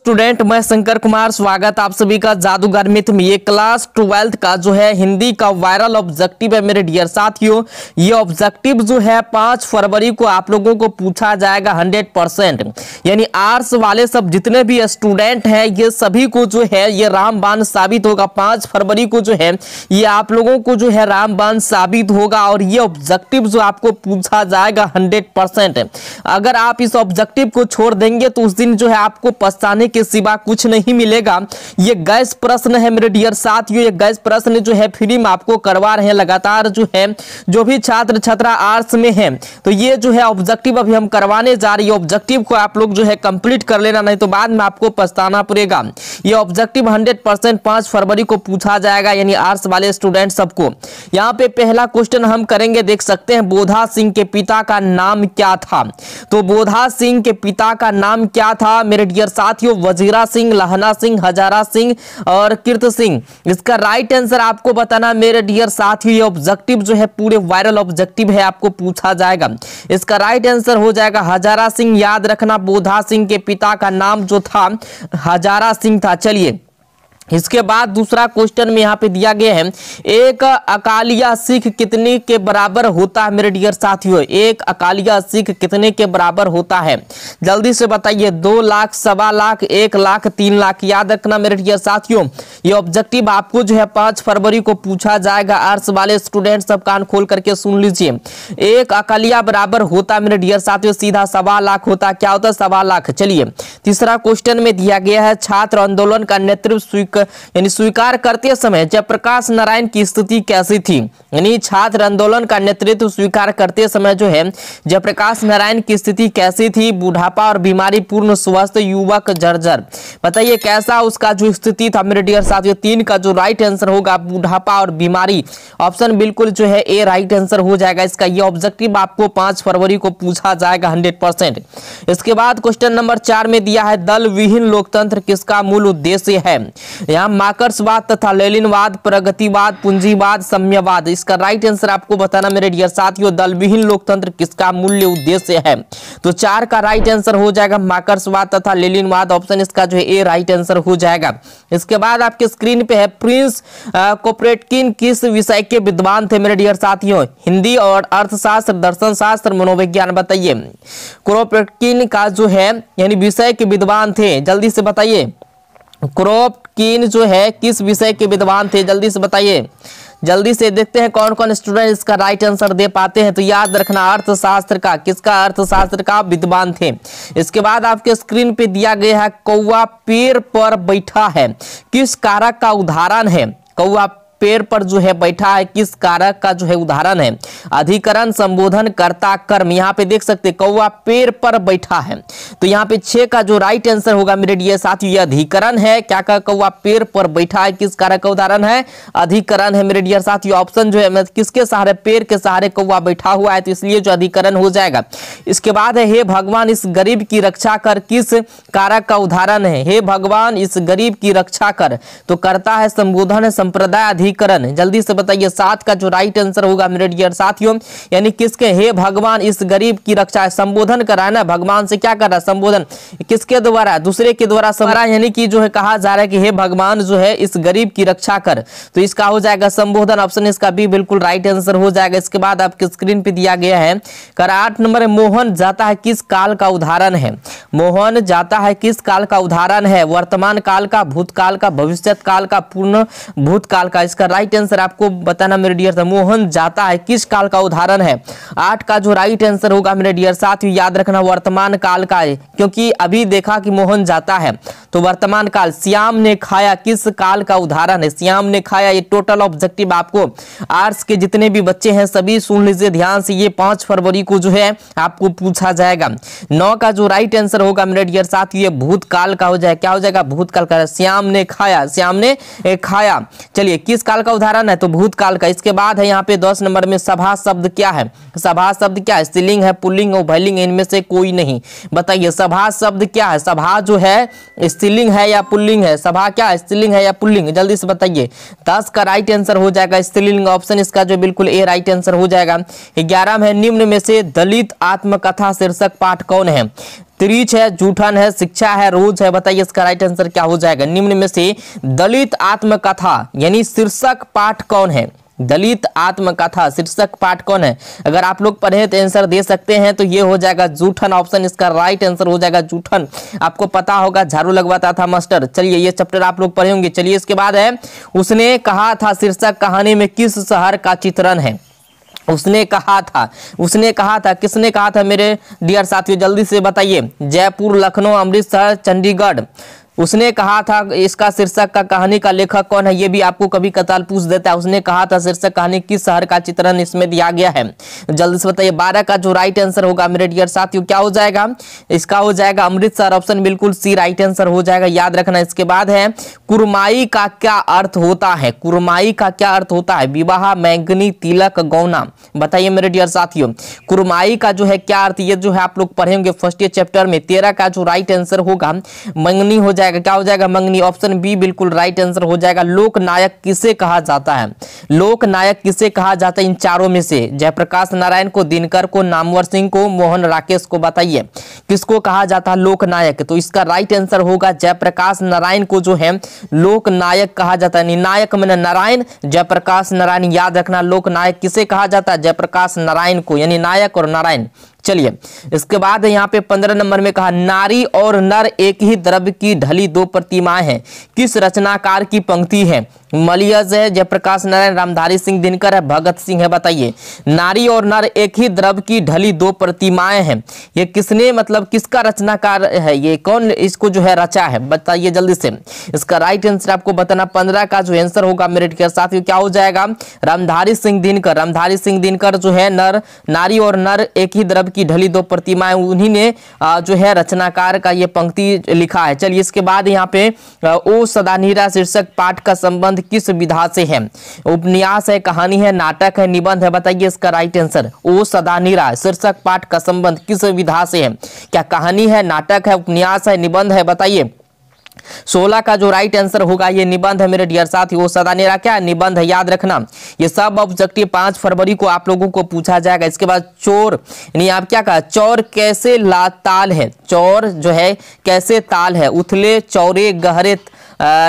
Student, मैं शंकर कुमार, स्वागत आप सभी का जादूगर मिथ में। ये क्लास 12th का जो है हिंदी का वायरल ऑब्जेक्टिव है मेरे डियर साथियों। ये ऑब्जेक्टिव जो है 5 फरवरी को आप लोगों को पूछा जाएगा 100%। यानी आर्ट्स वाले सब जितने भी स्टूडेंट हैं ये सभी को जो है ये रामबाण साबित होगा। 5 फरवरी को जो है ये आप लोगों को जो है रामबाण साबित होगा और ये ऑब्जेक्टिव जो आपको पूछा जाएगा 100%। अगर आप इस ऑब्जेक्टिव को छोड़ देंगे तो उस दिन जो है आपको पछताने के सिवा कुछ नहीं मिलेगा। ये गैस प्रश्न है मेरे डियर साथियों। ये गैस प्रश्न जो है फ्री में आपको करवा रहे हैं लगातार। जो है जो भी छात्र छात्रा आर्ट्स में है तो ये जो है ऑब्जेक्टिव अभी हम करवाने जा रही है। ऑब्जेक्टिव को आप लोग जो है कंप्लीट कर लेना, नहीं तो बाद में आपको पछताना पड़ेगा। ये ऑब्जेक्टिव 100% 5 फरवरी को पूछा जाएगा, यानी आर्ट्स वाले स्टूडेंट सबको। यहाँ पे पहला क्वेश्चन हम करेंगे, देख सकते हैं, बोधा सिंह के पिता का नाम क्या था। तो बोधा सिंह के पिता का नाम क्या था मेरे डियर साथियों? वजीरा सिंह, लहना सिंह, हजारा सिंह और कीर्त सिंह। इसका राइट आंसर आपको बताना मेरे डियर साथियों। ये ऑब्जेक्टिव जो है पूरे वायरल ऑब्जेक्टिव है, आपको पूछा जाएगा। इसका राइट आंसर हो जाएगा हजारा सिंह। याद रखना, बोधा सिंह के पिता का नाम जो था हजारा सिंह था। चलिए इसके बाद दूसरा क्वेश्चन में यहाँ पे दिया गया है, एक अकालिया सिख कितने के बराबर होता है मेरे डियर साथियों? एक अकालिया सिख कितने के बराबर होता है? जल्दी से बताइए। 2 लाख, 1.25 लाख, 1 लाख, 3 लाख। याद रखना मेरे डियर साथियों, ये ऑब्जेक्टिव आपको जो है 5 फरवरी को पूछा जाएगा। आर्ट्स वाले स्टूडेंट सब कान खोल करके सुन लीजिए। एक अकालिया बराबर होता मेरे डियर साथियों सीधा 1.25 लाख होता। क्या होता है? 1.25 लाख। चलिए तीसरा क्वेश्चन में दिया गया है, छात्र आंदोलन का नेतृत्व यानी स्वीकार करते समय जयप्रकाश नारायण की स्थिति कैसी थी? यानी छात्र आंदोलन का नेतृत्व स्वीकार करते समय जो है जयप्रकाश नारायण की स्थिति कैसी थी? बुढ़ापा और बीमारी, पूर्ण स्वस्थ, युवक, जर्जर। बताइए कैसा उसका जो स्थिति था मेरे डियर साथियों। 3 का जो राइट आंसर होगा बुढ़ापा और बीमारी। ऑप्शन बिल्कुल जो है ए राइट आंसर हो जाएगा इसका। ये ऑब्जेक्टिव आपको 5 फरवरी को पूछा जाएगा 100%। इसके बाद क्वेश्चन नंबर 4 में दिया है, दल विहीन लोकतंत्र किसका मूल उद्देश्य है? यहाँ मार्क्सवाद तथा लेनिनवाद, प्रगतिवाद, पूंजीवाद, साम्यवाद। इसका राइट आंसर आपको बताना मेरे डियर साथियों। दल विहीन लोकतंत्र किसका मूल्य उद्देश्य है? तो 4 का राइट आंसर हो जाएगा मार्क्सवाद तथा लेनिनवाद। ऑप्शन इसका जो है ए राइट आंसर हो जाएगा। इसके बाद आपके स्क्रीन पे है, प्रिंस कोपेटकिन किस विषय के विद्वान थे मेरे डियर साथियों? हिंदी और अर्थशास्त्र, दर्शन शास्त्र, मनोविज्ञान। बताइए कोपेटकिन का जो है यानी विषय के विद्वान थे, जल्दी से बताइए। क्रोपकिन जो है किस विषय के विद्वान थे? जल्दी से बताइए। जल्दी से देखते हैं कौन कौन स्टूडेंट इसका राइट आंसर दे पाते हैं। तो याद रखना अर्थशास्त्र का, किसका? अर्थशास्त्र का विद्वान थे। इसके बाद आपके स्क्रीन पे दिया गया है, कौवा पेड़ पर बैठा है किस कारक का उदाहरण है? कौवा पेड़ पर जो है बैठा है किस कारक का जो है उदाहरण है? अधिकरण, संबोधन, कर्ता, कर्म। यहाँ पे देख सकते कौवा पेड़ पर बैठा है। तो यहाँ पे 6 का जो राइट आंसर होगा मेरे डियर साथियों ये अधिकरण है। क्या का? कौवा पेड़ पर बैठा है किस कारक का उदाहरण है? अधिकरण है मेरे डियर साथियों। ऑप्शन जो है किसके सहारे? पेड़ के सहारे कौवा बैठा हुआ है, तो इसलिए जो अधिकरण हो जाएगा। इसके बाद है, हे भगवान इस गरीब की रक्षा कर किस कारक का उदाहरण है? हे भगवान इस गरीब की रक्षा कर, तो करता है, संबोधन है, संप्रदाय, अधिकरण। जल्दी से बताइए। 7 का जो राइट आंसर होगा मेरे डियर साथियों यानी किसके? हे भगवान इस गरीब की रक्षा, संबोधन कर रहा है ना, भगवान से क्या कर रहा है? संबोधन। किसके द्वारा? दूसरे के द्वारा यानी कि जो है कहा जा रहा है कि हे भगवान जो है इस गरीब की रक्षा कर, तो इसका हो जाएगा संबोधन। ऑप्शन इसका भी बिल्कुल राइट आंसर हो जाएगा। इसके बाद आपके स्क्रीन पे दिया गया है, कर 8 नंबर, मोहन जाता है किस काल का उदाहरण है? मोहन जाता है किस काल का उदाहरण है? वर्तमान काल का, भूतकाल का, भविष्यत काल का, पूर्ण भूतकाल का। इसका राइट आंसर आपको बताना मेरे डियर। मोहन जाता है किस काल का उदाहरण है? 8 का जो राइट आंसर होगा मेरे डियर साथियों याद रखना वर्तमान काल का है, क्योंकि अभी देखा कि मोहन जाता है तो वर्तमान काल। श्याम ने खाया किस काल का उदाहरण है? श्याम ने खाया। ये टोटल ऑब्जेक्टिव आपको आर्ट्स के जितने भी बच्चे हैं सभी सुन लीजिए ध्यान से। ये 5 फरवरी को जो है आपको पूछा जाएगा। 9 का जो राइट आंसर होगा मेरे डियर साथियों ये भूतकाल का हो जाएगा। क्या हो जाएगा? भूतकाल का। श्याम ने खाया, श्याम ने खाया। चलिए किस काल का उदाहरण है? तो भूतकाल का। इसके बाद है यहाँ पे 10 नंबर में, सभा शब्द क्या है? सभा शब्द क्या है? स्त्रीलिंग है, पुल्लिंग और भैलिंग, इनमें से कोई नहीं। बताइए सभा शब्द क्या है? सभा जो है स्त्रीलिंग है या पुल्लिंग है? सभा क्या है? स्त्रीलिंग है या पुल्लिंग? जल्दी से बताइए। 10 का राइट आंसर हो जाएगा स्त्रीलिंग। ऑप्शन इसका जो बिल्कुल ए राइट आंसर हो जाएगा। 11 है, निम्न में से दलित आत्मकथा शीर्षक पाठ कौन है? त्रिच है, जूठन है, शिक्षा है, रोज है। बताइए इसका राइट आंसर क्या हो जाएगा। निम्न में से दलित आत्मकथा यानी शीर्षक पाठ कौन है? दलित आत्मकथा शीर्षक पाठ कौन है? अगर आप लोग पढ़े तो आंसर दे सकते हैं, तो ये हो जाएगा जूठन। ऑप्शन इसका राइट आंसर हो जाएगा जूठन। आपको पता होगा झाड़ू लगवाता था मास्टर। चलिए ये चैप्टर आप लोग पढ़े होंगे। चलिए इसके बाद है उसने कहा था शीर्षक कहानी में किस शहर का चित्रण है? उसने कहा था किसने कहा था मेरे डियर साथियों, जल्दी से बताइए। जयपुर, लखनऊ, अमृतसर, चंडीगढ़। उसने कहा था इसका शीर्षक का कहानी का लेखक कौन है? ये भी आपको कभी कताल पूछ देता है। उसने कहा था शीर्षक कहानी किस शहर का चित्रण इसमें दिया गया है? जल्दी से बताइए। 12 का जो राइट आंसर होगा मेरे डियर साथियों क्या हो जाएगा? इसका हो जाएगा अमृतसर। ऑप्शन बिल्कुल सी राइट आंसर हो जाएगा, याद रखना। इसके बाद है कुरमाई का क्या अर्थ होता है? कुरमाई का क्या अर्थ होता है? विवाह, मैंगनी, तिलक, गौना। बताइए मेरे डियर साथियों कुरमाई का जो है क्या अर्थ? ये जो है आप लोग पढ़ेंगे फर्स्ट ईयर चैप्टर में। 13 का जो राइट आंसर होगा मंगनी हो जाएगा। क्या हो जाएगा? मंगनी। ऑप्शन बी बिल्कुल राइट आंसर हो जाएगा। लोक नायक किसे कहा जाता है? लोक नायक किसे कहा जाता है इन चारों में से? जयप्रकाश नारायण को, दिनकर को, नामवर सिंह को, मोहन राकेश को। बताइए किसको कहा जाता है लोक नायक? तो इसका राइट आंसर होगा जयप्रकाश नारायण को जो है लोक नायक कहा जाता है। नायक मैंने नारायण, जयप्रकाश नारायण, याद रखना। लोक नायक किसे कहा जाता है? जयप्रकाश नारायण को, यानी नायक और नारायण। चलिए इसके बाद यहाँ पे 15 नंबर में कहा नारी और नर एक ही द्रव्य की ढली दो प्रतिमाएं हैं, किस रचनाकार की पंक्ति है? मलियज है, जयप्रकाश नारायण, रामधारी सिंह दिनकर है, भगत सिंह है। बताइए नारी और नर एक ही द्रव्य की ढली दो प्रतिमाएं हैं, ये किसने मतलब किसका रचनाकार है? ये कौन इसको जो है रचा है? बताइए जल्दी से। इसका राइट आंसर आपको बताना। 15 का जो आंसर होगा मेरे डियर साथियों क्या हो जाएगा? रामधारी सिंह दिनकर। रामधारी सिंह दिनकर जो है नारी और नर एक ही द्रव्य की ढली दो प्रतिमाएं, उन्हीं ने जो है रचनाकार का ये पंक्ति लिखा है। चलिए इसके बाद यहाँ पे ओ सदानीरा शीर्षक पाठ का संबंध किस विधा से है? उपन्यास है, कहानी है, नाटक है, निबंध है। बताइए इसका राइट आंसर। ओ सदानीरा शीर्षक पाठ का संबंध किस विधा से है? क्या कहानी है, नाटक है, उपन्यास है, निबंध है? बताइए 16 का जो राइट आंसर होगा ये निबंध है मेरे डियर साथियों। सदानेरा क्या निबंध है, याद रखना। ये सब ऑब्जेक्टिव 5 फरवरी को आप लोगों को पूछा जाएगा। इसके बाद चोर यानी आप क्या कहा, चौर कैसे ताल है? चौर जो है कैसे ताल है? उथले, चौरे, गहरे,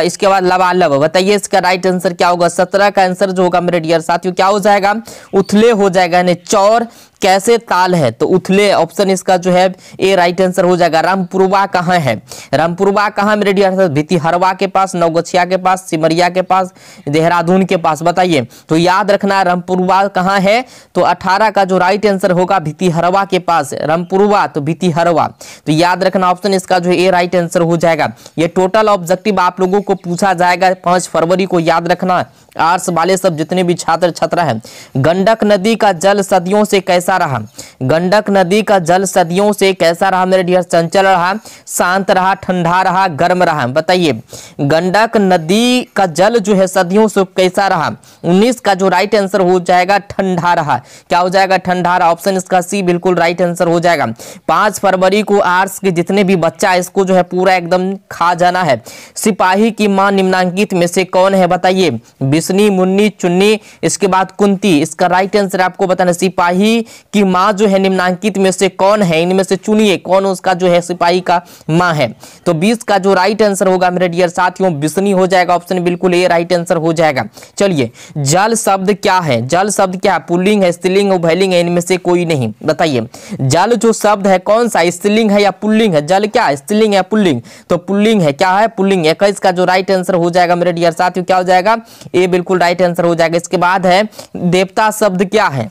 इसके बाद लबालब। बताइए इसका राइट आंसर क्या होगा? 17 का आंसर जो होगा मेरे डियर साथियों क्या हो जाएगा? उथले हो जाएगा। यानी चौर कैसे ताल है तो उथले। ऑप्शन इसका जो है ए राइट आंसर हो जाएगा। रामपुरवा कहाँ है? रामपुरवा कहाँ मेरे डियर? भितिहरवा के पास, नवगछिया के पास, सिमरिया के पास, देहरादून के पास। बताइए तो याद रखना रामपुरवा कहाँ है? तो 18 का जो राइट आंसर होगा भितिहरवा के पास। रामपुरवा तो भितिहरवा, तो याद रखना ऑप्शन इसका जो ए राइट आंसर हो जाएगा। ये टोटल ऑब्जेक्टिव आप लोगों को पूछा जाएगा 5 फरवरी को, याद रखना। आर्ट्स वाले सब जितने भी छात्र छात्रा हैं। गंडक नदी का जल सदियों से कैसा रहा? गंडक नदी का जल सदियों से कैसा रहा मेरे डियर? चंचल रहा, शांत रहा, ठंडा रहा, गर्म रहा? बताइए गंडक नदी का जल जो है सदियों से कैसा रहा? 19 का जो राइट आंसर हो जाएगा ठंडा रहा। क्या हो जाएगा? ठंडा रहा। ऑप्शन इसका सी बिल्कुल राइट आंसर हो जाएगा। 5 फरवरी को आर्ट्स के जितने भी बच्चा है इसको जो है पूरा एकदम खा जाना है। सिपाही की मां निम्नांकित में से कौन है? बताइए बिस्नी, मुन्नी, चुन्नी, इसके बाद कुंती। इसका राइट आंसर आपको बताना। सिपाही की मां जो है निम्नांकित में से कौन है? इनमें से चुनिए कौन उसका जो है सिपाही का मां है। तो 20 का जो राइट आंसर होगा मेरे डियर साथियों बिस्नी हो जाएगा। ऑप्शन बिल्कुल ए राइट आंसर हो जाएगा। चलिए जल शब्द क्या है? जल शब्द क्या है? पुल्लिंग है, स्त्रीलिंग, उभयलिंग है? इनमें से कोई नहीं। बताइए जल जो शब्द है कौन सा, स्त्रीलिंग है या पुल्लिंग है? जल क्या है, स्त्रीलिंग है पुल्लिंग? तो पुल्लिंग है। क्या है? पुल्लिंग। 21 का जो राइट आंसर हो जाएगा मेरे डियर साथियों क्या हो जाएगा? ए बिल्कुल राइट आंसर हो जाएगा। इसके बाद है देवता शब्द क्या है?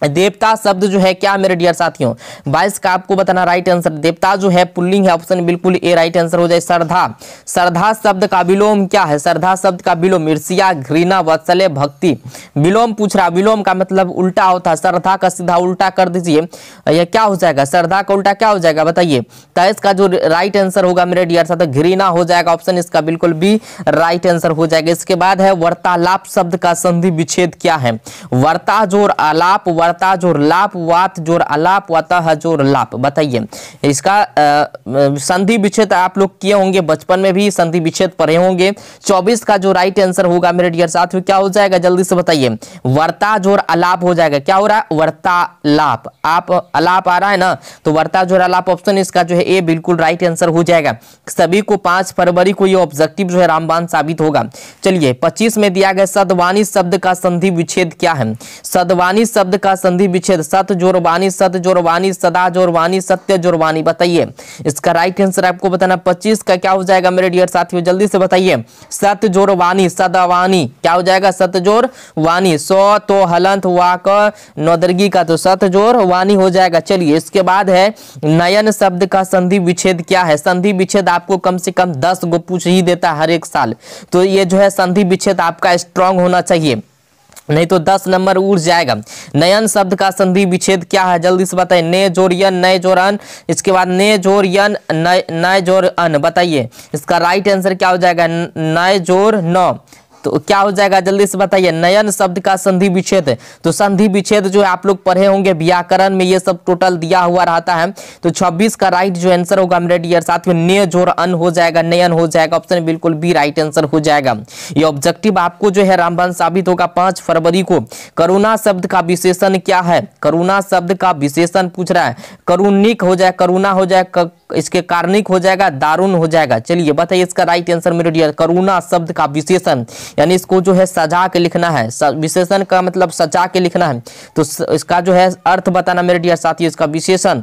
देवता शब्द जो है क्या मेरे डियर साथियों? 22 का आपको बताना राइट आंसर। देवता जो है पुल्लिंग है। ऑप्शन बिल्कुल ए राइट आंसर हो जाए। श्रद्धा, श्रद्धा शब्द का विलोम क्या है? श्रद्धा शब्द का विलोम ईर्ष्या, घृणा, वात्सल्य, भक्ति। विलोम पूछ रहा, विलोम का मतलब उल्टा होता है। श्रद्धा का सीधा उल्टा कर दीजिए, यह क्या हो जाएगा? श्रद्धा का उल्टा क्या हो जाएगा? बताइए। 23 का जो राइट आंसर होगा मेरे डियर साथियों घृणा हो जाएगा। ऑप्शन इसका बिल्कुल बी राइट आंसर हो जाएगा। इसके बाद है वार्तालाप शब्द का संधि विच्छेद क्या है? वार्ता जो आलाप, वर्ता जोर लाप, वात जोर अलाप, वतः जोर लाप। बताइए इसका संधि विच्छेद आप लोग किए होंगे, बचपन में भी संधि विच्छेद पढ़े होंगे। 24 का जो राइट आंसर होगा मेरे डियर साथियों क्या हो जाएगा, जल्दी से बताइए। वर्ता जोर अलाप हो जाएगा। क्या हो रहा है, वर्तालाप। आप अलाप आ रहा है ना, तो वर्ता जोर अलाप ऑप्शन इसका जो है ए बिल्कुल राइट आंसर हो जाएगा। सभी को 5 फरवरी को ये ऑब्जेक्टिव जो है रामबाण साबित होगा। चलिए 25 में दिया गया सदवानी शब्द का संधि विच्छेद क्या है। सदवानी शब्द का संधि विच्छेद सत जोर वाणी, सत जोर वाणी, सदा जोर वाणी, सत्य जोर वाणी। बताइए इसका राइट आंसर आपको बताना। 25 का क्या हो जाएगा मेरे डियर साथियों, जल्दी से बताइए। सत जोर वाणी, सदवानी क्या हो जाएगा, सत जोर वाणी। सौ तो हलंत वाक नौदर्गी का तो सत जोर वाणी हो जाएगा। चलिए इसके बाद है नयन शब्द का संधि विच्छेद क्या है। संधि विच्छेद आपको कम से कम 10 गो पूछ ही देता है हर एक साल, तो ये जो है संधि विच्छेद आपका स्ट्रांग होना चाहिए, नहीं तो 10 नंबर उड़ जाएगा। नयन शब्द का संधि विच्छेद क्या है, जल्दी से बताइए। ने जोर यन, नय जोर अन, इसके बाद ने जोर यन, नय जोर अन। बताइए इसका राइट आंसर क्या हो जाएगा, नय जोर न, तो क्या हो जाएगा जल्दी से बताइए। नयन शब्द का संधि विच्छेद, तो संधि विच्छेद जो है आप लोग पढ़े होंगे व्याकरण में, ये सब टोटल दिया हुआ रहता है। तो 26 का राइट जो आंसर होगा मेरे डियर साथियों ने जोर अन हो जाएगा, नयन हो जाएगा। ऑप्शन बिल्कुल बी राइट आंसर हो जाएगा। ये ऑब्जेक्टिव आपको जो है रामबाण साबित होगा 5 फरवरी को। करुणा शब्द का विशेषण क्या है, करुणा शब्द का विशेषण पूछ रहा है। करुणिक हो जाए, करुणा हो जाए, इसके कार्णिक हो जाएगा, दारुण हो जाएगा। चलिए बताइए इसका राइट आंसर मेरे डियर। करुणा शब्द का विशेषण यानी इसको जो है सजा के लिखना है, विशेषण का मतलब सजा के लिखना है, तो इसका जो है अर्थ बताना मेरे डियर साथियों। इसका विशेषण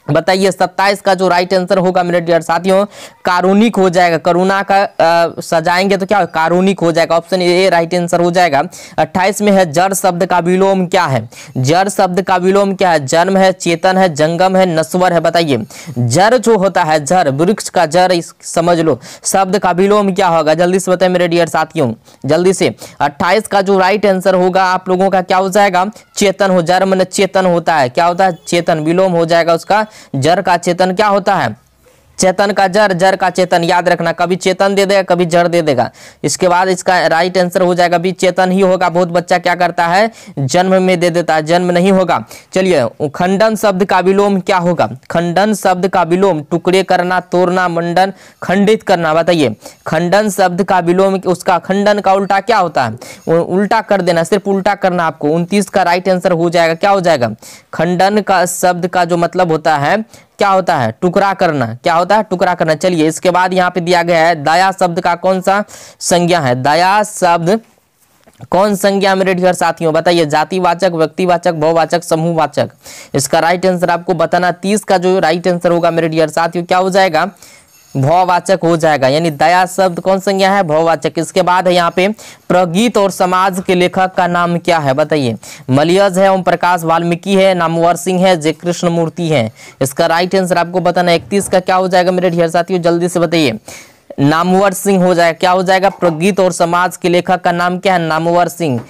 बताइए। 27 का जो राइट आंसर होगा मेरे डियर साथियों कारुणिक हो जाएगा। करुणा का सजाएंगे तो क्या कारुणिक हो जाएगा, ऑप्शन ए राइट आंसर हो जाएगा। 28 में है जड़ शब्द का विलोम क्या है। जड़ शब्द का विलोम क्या है, जन्म है, चेतन है, जंगम है, नश्वर है। बताइए जड़ जो होता है, जड़ वृक्ष का जड़ समझ लो, शब्द का विलोम क्या होगा, जल्दी से बताइए मेरे डियर साथियों जल्दी से। 28 का जो राइट आंसर होगा आप लोगों का क्या हो जाएगा, चेतन हो। जड़ में चेतन होता है, क्या होता है, चेतन। विलोम हो जाएगा उसका, जड़ का चेतन क्या होता है, चेतन का जड़, जड़ का चेतन। याद रखना, कभी चेतन दे देगा कभी जड़ दे देगा। इसके बाद इसका राइट आंसर हो जाएगा भी चेतन ही होगा। बहुत बच्चा क्या करता है जन्म में दे देता है, जन्म नहीं होगा। चलिए खंडन शब्द का विलोम क्या होगा। खंडन शब्द का विलोम टुकड़े करना, तोड़ना, मंडन, खंडित करना। बताइए खंडन शब्द का विलोम, उसका खंडन का उल्टा क्या होता है, उल्टा कर देना, सिर्फ उल्टा करना आपको। 29 का राइट आंसर हो जाएगा, क्या हो जाएगा, खंडन का शब्द का जो मतलब होता है क्या होता है, टुकड़ा करना। क्या होता है, टुकड़ा करना। चलिए इसके बाद यहाँ पे दिया गया है दया शब्द का कौन सा संज्ञा है। दया शब्द कौन संज्ञा मेरे डियर साथियों, बताइए। जातिवाचक, व्यक्तिवाचक, बहुवाचक, समूहवाचक। इसका राइट आंसर आपको बताना। 30 का जो राइट आंसर होगा मेरे डियर साथियों क्या हो जाएगा, भववाचक हो जाएगा। यानी दया शब्द कौन संज्ञा है, भववाचक। इसके बाद है यहाँ पे प्रगीत और समाज के लेखक का नाम क्या है। बताइए मलियज है, ओम प्रकाश वाल्मीकि है, नामवर सिंह है, जय कृष्ण मूर्ति है। इसका राइट आंसर आपको बताना। 31 का क्या हो जाएगा मेरे ढेर साथियों, जल्दी से बताइए। नामवर सिंह हो जाएगा। क्या हो जाएगा, प्रगीत और समाज के लेखक का नाम क्या है, नामवर सिंह।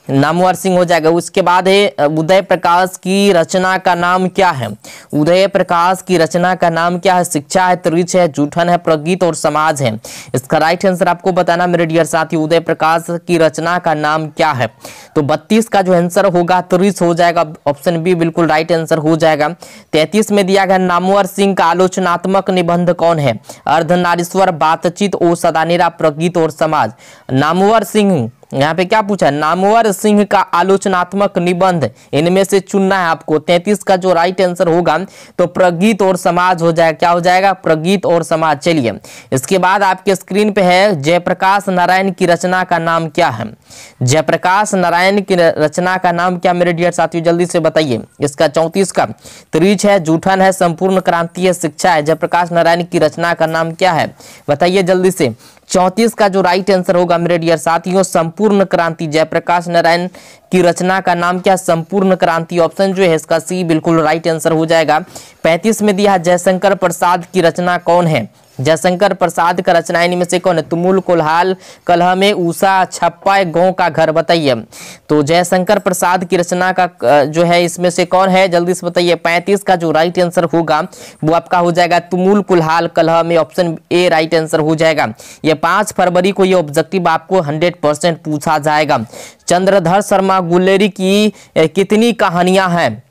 नामवर सिंह हो जाएगा। उसके बाद है उदय प्रकाश की रचना का नाम क्या है। उदय प्रकाश की रचना का नाम क्या है, शिक्षा है, त्रिच है, जूठन है, प्रगीत और समाज है। इसका राइट आंसर आपको बताना मेरे डियर साथी। उदय प्रकाश की रचना का नाम क्या है। तो 32 का जो आंसर होगा त्रिच हो जाएगा, ऑप्शन बी बिल्कुल राइट आंसर हो जाएगा। 33 में दिया गया नामवर सिंह का आलोचनात्मक निबंध कौन है। अर्धनारीश्वर, बातचीत, ओ सदानेरा, प्रगीत और समाज। नामवर सिंह यहाँ पे क्या पूछा, नामवर सिंह का आलोचनात्मक निबंध, इनमें से चुनना है आपको। 33 का जो राइट आंसर होगा तो प्रगीत और समाज हो जाएगा। क्या हो जाएगा, प्रगीत और समाज। चलिए इसके बाद आपके स्क्रीन पे है जयप्रकाश नारायण की रचना का नाम क्या है। जयप्रकाश नारायण की रचना का नाम क्या मेरे डियर साथियों, जल्दी से बताइए। इसका 34 का त्रिच है, जूठन है, संपूर्ण क्रांति है, शिक्षा है। जयप्रकाश नारायण की रचना का नाम क्या है, बताइए जल्दी से। 34 का जो राइट आंसर होगा मेरे डियर साथियों संपूर्ण क्रांति। जयप्रकाश नारायण की रचना का नाम क्या, संपूर्ण क्रांति। ऑप्शन जो है इसका सी बिल्कुल राइट आंसर हो जाएगा। 35 में दिया जयशंकर प्रसाद की रचना कौन है। जयशंकर प्रसाद का रचना इनमें से कौन है? तुमुल कोल्हाल कलह में ऊषा छप्पा गाँव का घर, बताइए। तो जयशंकर प्रसाद की रचना का जो है इसमें से कौन है, जल्दी से बताइए। 35 का जो राइट आंसर होगा वो आपका हो जाएगा तुमुल कुल्हाल कलह में, ऑप्शन ए राइट आंसर हो जाएगा। ये 5 फरवरी को ये ऑब्जेक्टिव आपको 100% पूछा जाएगा। चंद्रधर शर्मा गुलेरी की कितनी कहानियां हैं?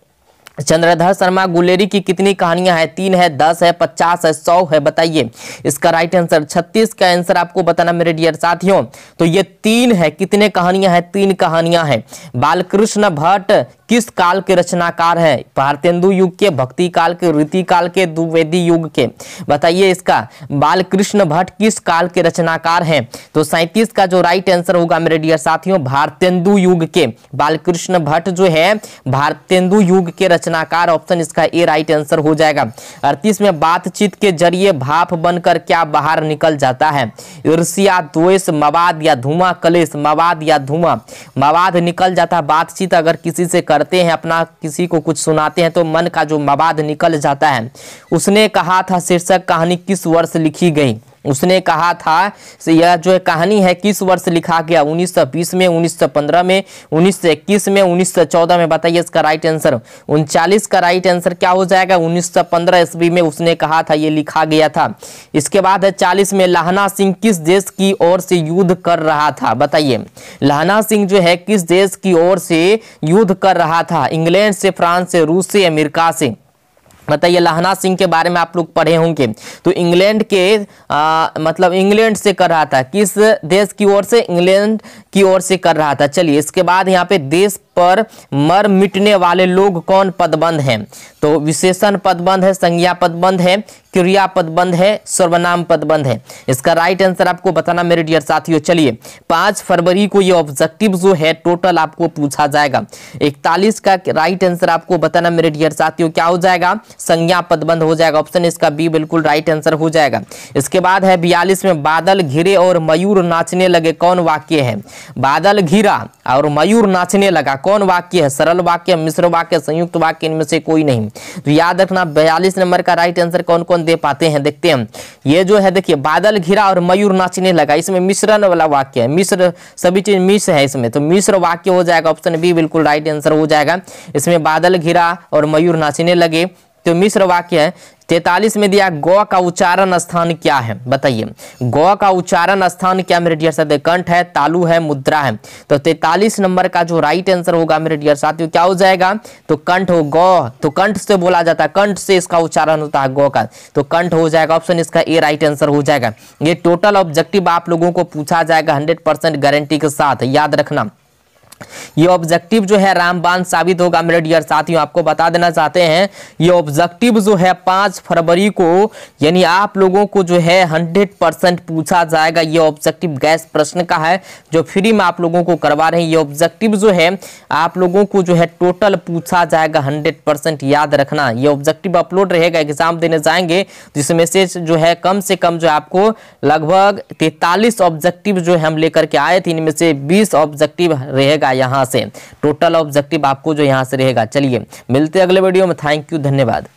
चंद्रधर शर्मा गुलेरी की कितनी कहानियां हैं? 3 है, 10 है, 50 है, 100 है, बताइए इसका राइट आंसर। 36 का आंसर आपको बताना मेरे डियर साथियों। तो ये 3 है, कितने कहानियां हैं? 3 कहानियां हैं। बालकृष्ण भट्ट किस काल के रचनाकार हैं? भारतेंदु युग के, भक्ति काल के, रीति काल के, द्विवेदी युग के, बताइए इसका। बालकृष्ण भट्ट किस काल के रचनाकार हैं? तो 37 का जो राइट आंसर होगा मेरे डियर साथियों, भारतेंदु युग के। बालकृष्ण भट्ट जो है भारतेंदु युग के रचनाकार, ऑप्शन इसका ए राइट आंसर हो जाएगा। 38 में बातचीत के जरिए भाप बनकर क्या बाहर निकल जाता है? ईर्ष्या, द्वेष, मवाद या धुआं, कलेश, मवाद या धुआं? मवाद निकल जाता है। बातचीत अगर किसी से करते हैं, अपना किसी को कुछ सुनाते हैं तो मन का जो मवाद निकल जाता है। उसने कहा था शीर्षक कहानी किस वर्ष लिखी गई? उसने कहा था यह जो कहानी है किस वर्ष लिखा गया? 1920 में, 1915 में, 1921 में, 1914 में, बताइए इसका राइट आंसर। 39 का राइट आंसर क्या हो जाएगा? 1915 ईस्वी में उसने कहा था, ये लिखा गया था। इसके बाद है 40 में, लहना सिंह किस देश की ओर से युद्ध कर रहा था? बताइए लहना सिंह जो है किस देश की ओर से युद्ध कर रहा था? इंग्लैंड से, फ्रांस से, रूस से, अमेरिका से? बताइए लहना सिंह के बारे में आप लोग पढ़े होंगे। तो इंग्लैंड के मतलब इंग्लैंड से कर रहा था। किस देश की ओर से? इंग्लैंड की ओर से कर रहा था। चलिए इसके बाद यहाँ पे देश पर मर मिटने वाले लोग कौन पदबंध हैं? तो विशेषण पदबंध है, संज्ञा पदबंध है, क्रिया पदबंध है, सर्वनाम पदबंध है। इसका राइट आंसर आपको बताना मेरे डियर साथियों। चलिए 5 फरवरी को ये ऑब्जेक्टिव जो है टोटल आपको पूछा जाएगा। 41 का राइट आंसर आपको बताना मेरे डियर साथियों क्या हो जाएगा? संज्ञा पदबंध हो जाएगा, ऑप्शन इसका बी बिल्कुल राइट आंसर हो जाएगा। इसके बाद है 42 में, बादल घिरे और मयूर नाचने लगे, कौन वाक्य है? बादल घिरा और मयूर नाचने लगा, कौन वाक्य है? सरल वाक्य, मिश्र वाक्य, संयुक्त वाक्य, इनमें से कोई नहीं। तो याद रखना 42 नंबर का राइट आंसर कौन कौन दे पाते हैं, देखते हैं। ये जो है देखिए बादल घिरा और मयूर नाचने लगा, इसमें मिश्रण वाला वाक्य है, मिश्र सभी चीज मिश्र है इसमें, तो मिश्र वाक्य हो जाएगा, ऑप्शन बी बिल्कुल राइट आंसर हो जाएगा। इसमें बादल घिरा और मयूर नाचने लगे तो मिश्र वाक्य है। 43 में दिया गौ का उच्चारण स्थान क्या है? बताइए गौ का उच्चारण स्थान क्या मेरे डियर साथियों? कंठ है, तालु है, मुद्रा है। तो 43 नंबर का जो राइट आंसर होगा मेरे डियर साथियों क्या हो जाएगा? तो कंठ हो। गौ तो कंठ से बोला जाता है, कंठ से इसका उच्चारण होता है गौ का, तो कंठ हो जाएगा, ऑप्शन इसका ए राइट आंसर हो जाएगा। ये टोटल ऑब्जेक्टिव आप लोगों को पूछा जाएगा 100% गारंटी के साथ, याद रखना। ये ऑब्जेक्टिव जो है रामबाण साबित होगा मेरे डियर साथियों। आपको बता देना चाहते हैं ये ऑब्जेक्टिव जो है 5 फरवरी को यानी आप लोगों को जो है 100% पूछा जाएगा। ये ऑब्जेक्टिव गैस प्रश्न का है जो फ्री में आप लोगों को करवा रहे हैं। ये ऑब्जेक्टिव जो है आप लोगों को जो है टोटल पूछा जाएगा 100%, याद रखना। ये ऑब्जेक्टिव अपलोड रहेगा, एग्जाम देने जाएंगे जिसमें से जो है कम से कम जो है आपको लगभग 43 ऑब्जेक्टिव जो है हम लेकर के आए थे, इनमें से 20 ऑब्जेक्टिव रहेगा यहाँ से, टोटल ऑब्जेक्टिव आपको जो यहाँ से रहेगा। चलिए मिलते हैं अगले वीडियो में, थैंक यू, धन्यवाद।